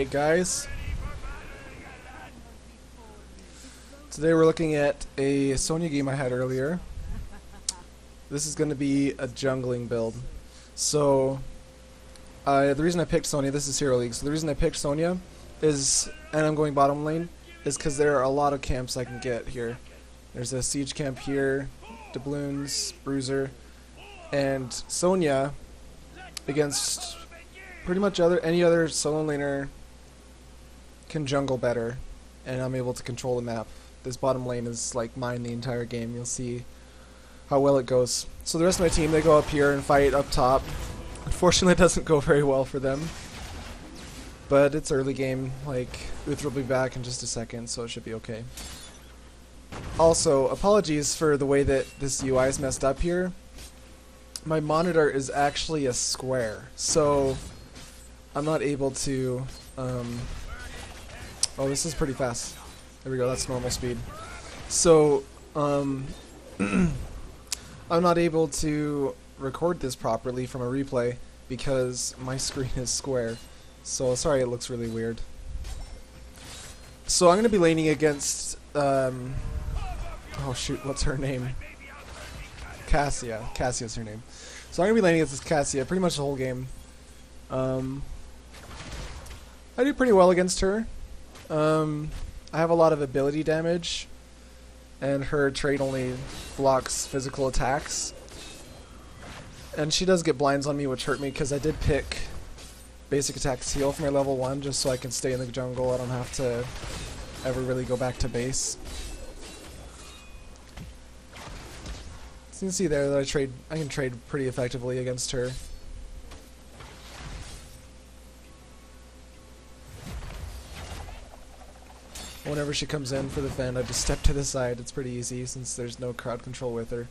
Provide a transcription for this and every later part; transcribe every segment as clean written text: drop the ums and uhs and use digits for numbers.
Hey guys, today we're looking at a Sonya game I had earlier. This is going to be a jungling build. So, the reason I picked Sonya, this is Hero League, so the reason I picked Sonya is, and I'm going bottom lane, is because there are a lot of camps I can get here. There's a siege camp here, doubloons, bruiser, and Sonya against pretty much any other solo laner can jungle better, and I'm able to control the map. This bottom lane is like mine the entire game. You'll see how well it goes. So the rest of my team, they go up here and fight up top. Unfortunately, it doesn't go very well for them, but it's early game. Like, Uther will be back in just a second, so it should be okay. Also, apologies for the way that this UI is messed up here. My monitor is actually a square, so I'm not able to, oh, this is pretty fast. There we go, that's normal speed. So, I'm not able to record this properly from a replay because my screen is square. So, sorry it looks really weird. So, I'm going to be laning against, oh shoot, what's her name? Cassia. Cassia's her name. So, I'm going to be laning against this Cassia pretty much the whole game. I do pretty well against her. I have a lot of ability damage, and her trait only blocks physical attacks. And she does get blinds on me, which hurt me because I did pick basic attacks heal for my level 1 just so I can stay in the jungle. I don't have to ever really go back to base. So you can see there that I can trade pretty effectively against her. Whenever she comes in for the fend, I just step to the side. It's pretty easy since there's no crowd control with her.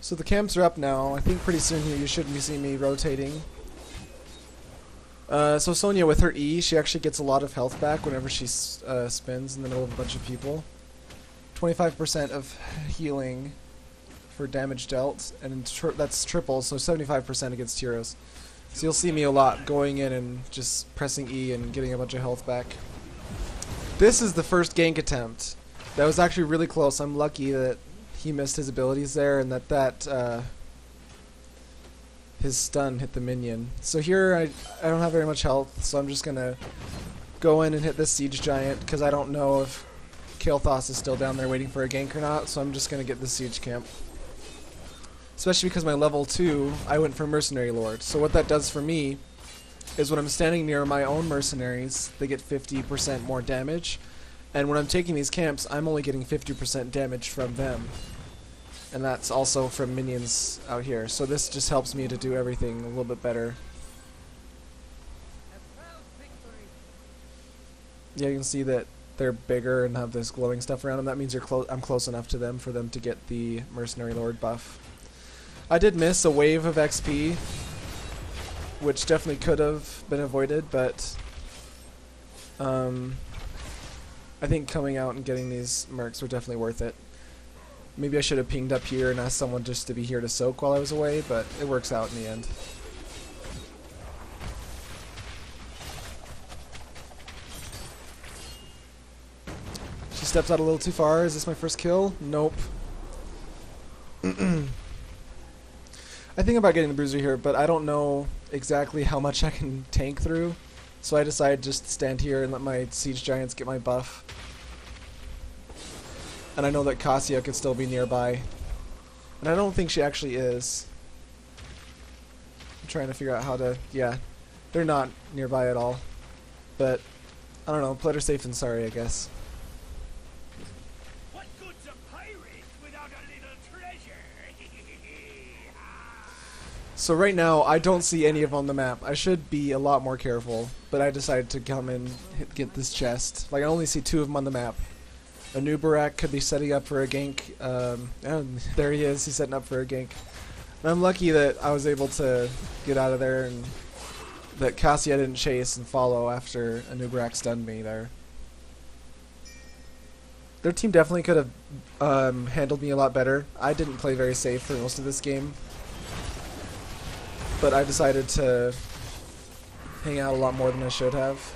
So the camps are up now. I think pretty soon here you should be seeing me rotating. So Sonya with her E, she actually gets a lot of health back whenever she spins in the middle of a bunch of people. 25% of healing for damage dealt, and that's triple, so 75% against heroes. So you'll see me a lot going in and just pressing E and getting a bunch of health back. This is the first gank attempt. That was actually really close. I'm lucky that he missed his abilities there and that his stun hit the minion. So here I don't have very much health, so I'm just gonna go in and hit this siege giant because I don't know if Kael'thas is still down there waiting for a gank or not, so I'm just gonna get the siege camp. Especially because my level 2, I went for Mercenary Lord. So what that does for me is when I'm standing near my own mercenaries, they get 50% more damage. And when I'm taking these camps, I'm only getting 50% damage from them. And that's also from minions out here. So this just helps me to do everything a little bit better. Yeah, you can see that they're bigger and have this glowing stuff around them. That means I'm close enough to them for them to get the Mercenary Lord buff. I did miss a wave of XP, which definitely could have been avoided, but I think coming out and getting these mercs were definitely worth it. Maybe I should have pinged up here and asked someone just to be here to soak while I was away, but it works out in the end. She steps out a little too far. Is this my first kill? Nope. I think about getting the bruiser here, but I don't know exactly how much I can tank through, so I decided just to stand here and let my siege giants get my buff. And I know that Cassia could still be nearby, and I don't think she actually is. I'm trying to figure out how to, yeah, they're not nearby at all, but I don't know, better safe than sorry, I guess. So right now, I don't see any of them on the map. I should be a lot more careful, but I decided to come and get this chest. Like, I only see 2 of them on the map. Anub'arak could be setting up for a gank. And there he is. He's setting up for a gank. And I'm lucky that I was able to get out of there and that Cassia didn't chase and follow after Anub'arak stunned me there. Their team definitely could have handled me a lot better. I didn't play very safe for most of this game, but I decided to hang out a lot more than I should have.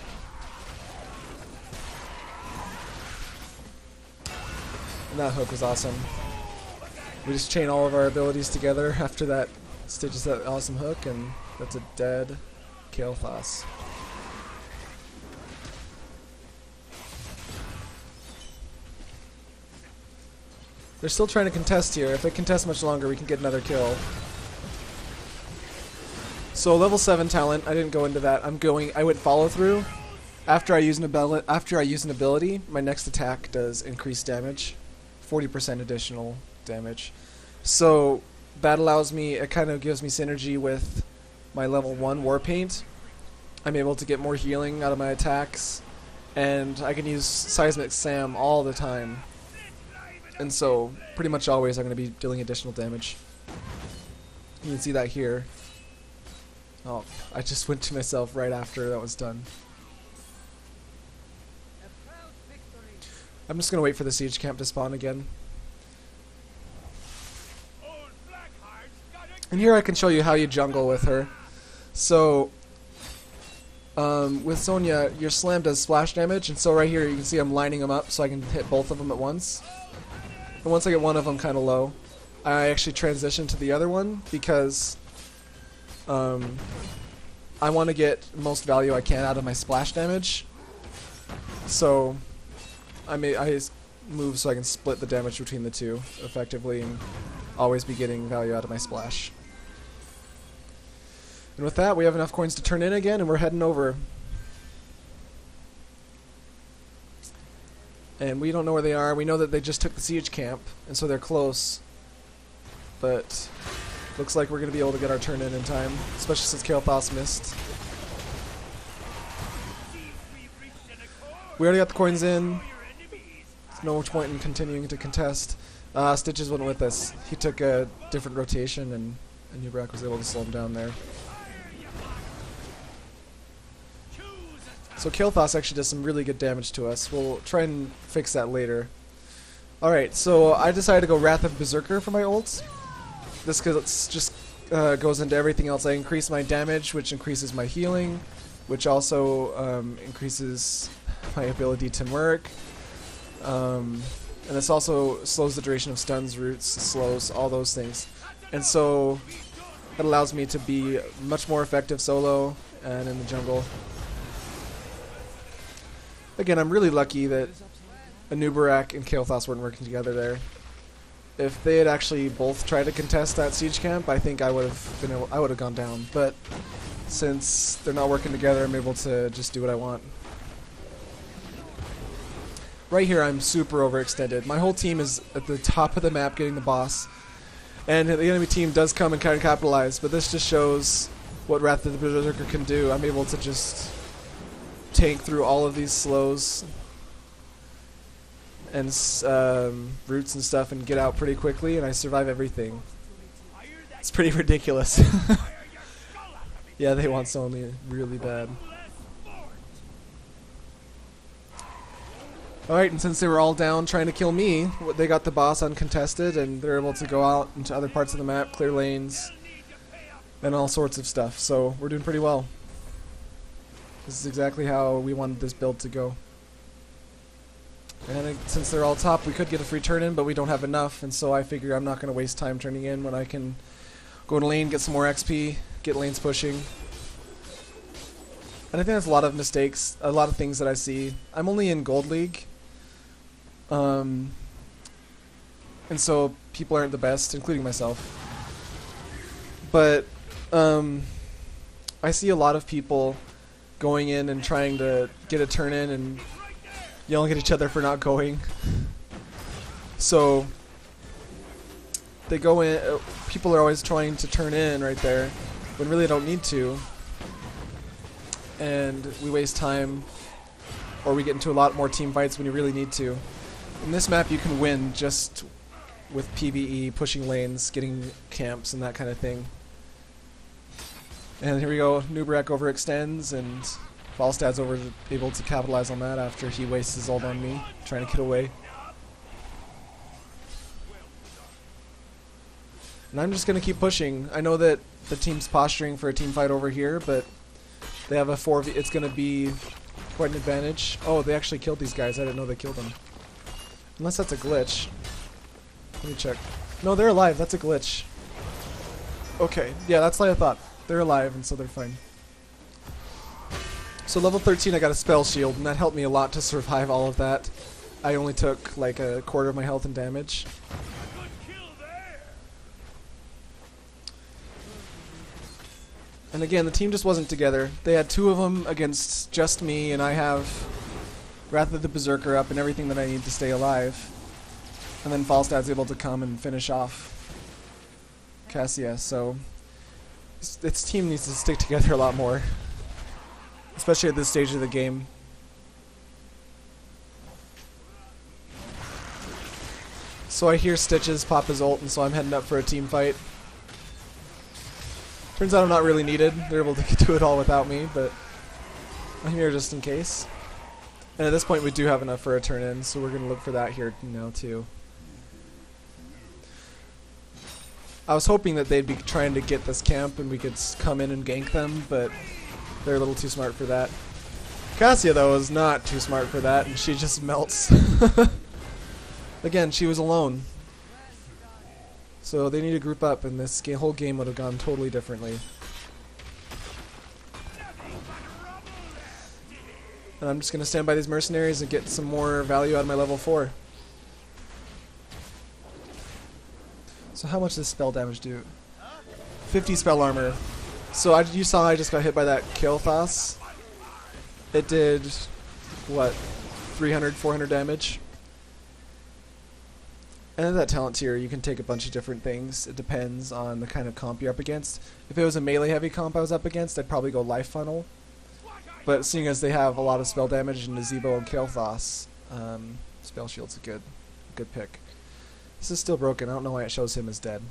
And that hook was awesome. We just chain all of our abilities together after that stitches that awesome hook, and that's a dead Kael'thas. They're still trying to contest here. If they contest much longer, we can get another kill. So level 7 talent, I didn't go into that. I went follow through. After I use an ability, my next attack does increased damage, 40% additional damage. So that allows me, it kind of gives me synergy with my level 1 war paint. I'm able to get more healing out of my attacks, and I can use Seismic Sam all the time. And so, pretty much always I'm going to be dealing additional damage. You can see that here. Oh, I just went to myself right after that was done. I'm just going to wait for the siege camp to spawn again. And here I can show you how you jungle with her. So, with Sonya, your slam does splash damage, and so right here you can see I'm lining them up so I can hit both of them at once. And once I get one of them kind of low, I actually transition to the other one because I want to get most value I can out of my splash damage. So I move so I can split the damage between the two effectively and always be getting value out of my splash. And with that, we have enough coins to turn in again, and we're heading over. And we don't know where they are. We know that they just took the siege camp, and so they're close. But looks like we're going to be able to get our turn in time, especially since Kael'thas missed. We already got the coins in. There's no point in continuing to contest. Stitches went with us. He took a different rotation, and Anub'arak was able to slow him down there. So Kael'thas actually does some really good damage to us. We'll try and fix that later. Alright, so I decided to go Wrath of Berserker for my ults. This just goes into everything else. I increase my damage, which increases my healing, which also increases my ability to murk. And this also slows the duration of stuns, roots, slows, all those things. And so that allows me to be much more effective solo and in the jungle. Again, I'm really lucky that Anub'arak and Kael'thas weren't working together there. If they had actually both tried to contest that siege camp, I think I would have gone down. But since they're not working together, I'm able to just do what I want. Right here, I'm super overextended. My whole team is at the top of the map getting the boss, and the enemy team does come and kind of capitalize. But this just shows what Wrath of the Berserker can do. I'm able to just tank through all of these slows and roots and stuff and get out pretty quickly, and I survive everything. It's pretty ridiculous. Yeah, they want Sonya really bad. Alright, and since they were all down trying to kill me, they got the boss uncontested, and they're able to go out into other parts of the map, clear lanes, and all sorts of stuff. So we're doing pretty well. This is exactly how we wanted this build to go. And I think since they're all top, we could get a free turn in, but we don't have enough, and so I figure I'm not going to waste time turning in when I can go to lane, get some more XP, get lanes pushing. And I think that's a lot of mistakes, a lot of things that I see. I'm only in Gold League, and so people aren't the best, including myself. But I see a lot of people going in and trying to get a turn in and yelling at each other for not going. So they go in, people are always trying to turn in right there when really don't need to, and we waste time, or we get into a lot more team fights when you really need to. In this map you can win just with PvE, pushing lanes, getting camps and that kind of thing. And here we go, Anub'arak overextends, and Falstad's able to capitalize on that after he wastes his ult on me, trying to get away. And I'm just going to keep pushing. I know that the team's posturing for a team fight over here, but they have a 4v. It's going to be quite an advantage. Oh, they actually killed these guys. I didn't know they killed them. Unless that's a glitch. Let me check. No, they're alive. That's a glitch. Okay. Yeah, that's like I thought. They're alive, and so they're fine. So level 13, I got a spell shield, and that helped me a lot to survive all of that. I only took like a quarter of my health and damage. And again, the team just wasn't together. They had 2 of them against just me, and I have Wrath of the Berserker up and everything that I need to stay alive. And then Falstad's able to come and finish off Cassia, so its team needs to stick together a lot more. Especially at this stage of the game. So I hear Stitches pop his ult, and so I'm heading up for a team fight. Turns out I'm not really needed. They're able to do it all without me, but I'm here just in case. And at this point we do have enough for a turn in, so we're going to look for that here now too. I was hoping that they'd be trying to get this camp and we could come in and gank them, but they're a little too smart for that. Cassia, though, is not too smart for that, and she just melts. Again, she was alone. So they need to group up, and this whole game would have gone totally differently. And I'm just going to stand by these mercenaries and get some more value out of my level 4. So how much does spell damage do? 50 spell armor. So you saw I just got hit by that kill Thas. It did, what, 300, 400 damage? And at that talent tier, you can take a bunch of different things. It depends on the kind of comp you're up against. If it was a melee heavy comp I was up against, I'd probably go Life Funnel. But seeing as they have a lot of spell damage in Nazebo and Kael'thas, Spell Shield's a good pick. This is still broken. I don't know why it shows him as dead.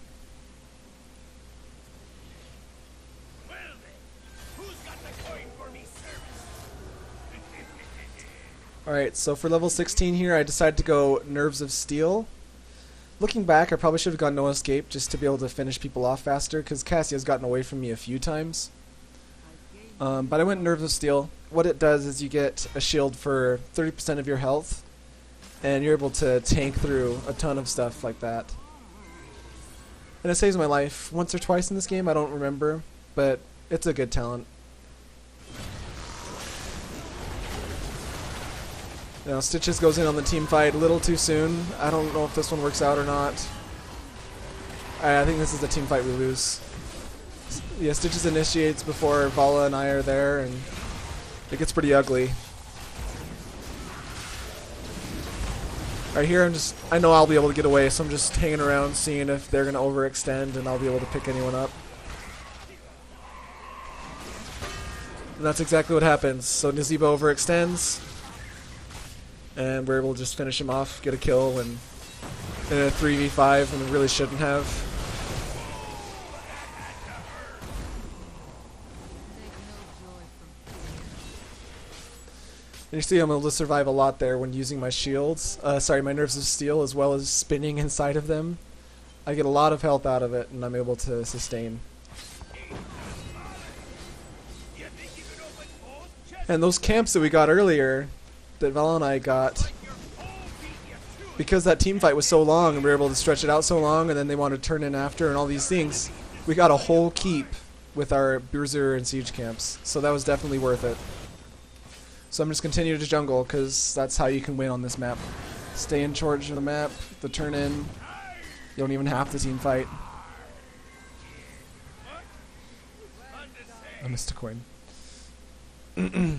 Alright, so for level 16 here, I decided to go Nerves of Steel. Looking back, I probably should have gone No Escape just to be able to finish people off faster, because Cassia's gotten away from me a few times. But I went Nerves of Steel. What it does is you get a shield for 30% of your health, and you're able to tank through a ton of stuff like that. And it saves my life once or twice in this game, I don't remember, but it's a good talent. Now Stitches goes in on the team fight a little too soon. I don't know if this one works out or not. I think this is the team fight we lose. Yeah, Stitches initiates before Vala and I are there, and it gets pretty ugly. Right here, I know I'll be able to get away, so I'm just hanging around seeing if they're going to overextend and I'll be able to pick anyone up. And that's exactly what happens. So Nazebo overextends, and we're able to just finish him off, get a kill, and in a 3v5 when we really shouldn't have. And you see I'm able to survive a lot there when using my shields, my Nerves of Steel, as well as spinning inside of them. I get a lot of health out of it, and I'm able to sustain. And those camps that we got earlier, that Val and I got, because that team fight was so long and we were able to stretch it out so long, and then they wanted to turn in after and all these things, we got a whole keep with our Bruiser and Siege camps. So that was definitely worth it. So I'm just continuing to jungle, because that's how you can win on this map. Stay in charge of the map, the turn in. You don't even have to team fight. I missed a coin.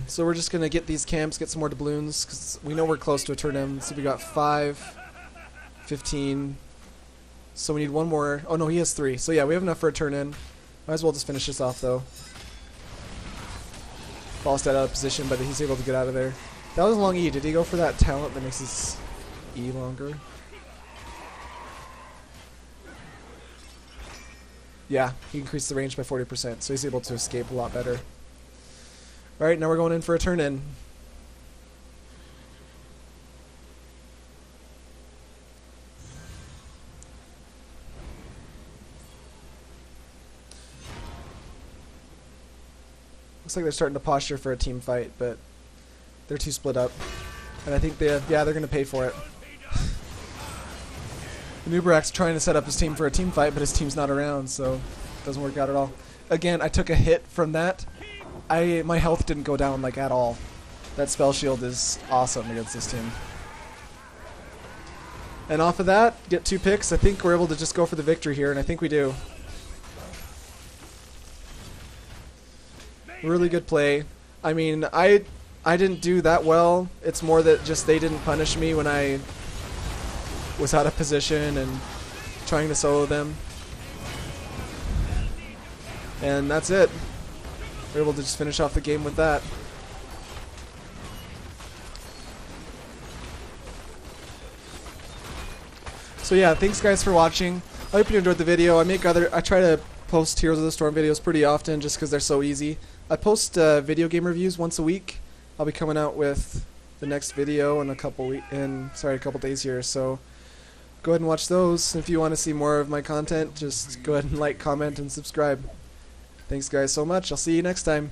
So we're just going to get these camps, get some more doubloons, because we know we're close to a turn in. So we got 5, 15. So we need one more. Oh no, he has 3. So yeah, we have enough for a turn in. Might as well just finish this off though. Falstad out of position, but he's able to get out of there. That was a long E. Did he go for that talent that makes his E longer? Yeah, he increased the range by 40%, so he's able to escape a lot better. Alright, now we're going in for a turn in. Looks like they're starting to posture for a team fight, but they're too split up. And I think they're going to pay for it. Anub'arak's trying to set up his team for a team fight, but his team's not around, so it doesn't work out at all. Again, I took a hit from that. My health didn't go down like at all. That spell shield is awesome against this team. And off of that, get 2 picks. I think we're able to just go for the victory here, and I think we do. Really good play. I mean, I didn't do that well. It's more that just they didn't punish me when I was out of position and trying to solo them. And that's it. We're able to just finish off the game with that. So yeah, thanks guys for watching. I hope you enjoyed the video. I try to post Heroes of the Storm videos pretty often just because they're so easy. I post video game reviews once a week. I'll be coming out with the next video in a couple days here. So go ahead and watch those. If you want to see more of my content, just go ahead and like, comment, and subscribe. Thanks guys so much. I'll see you next time.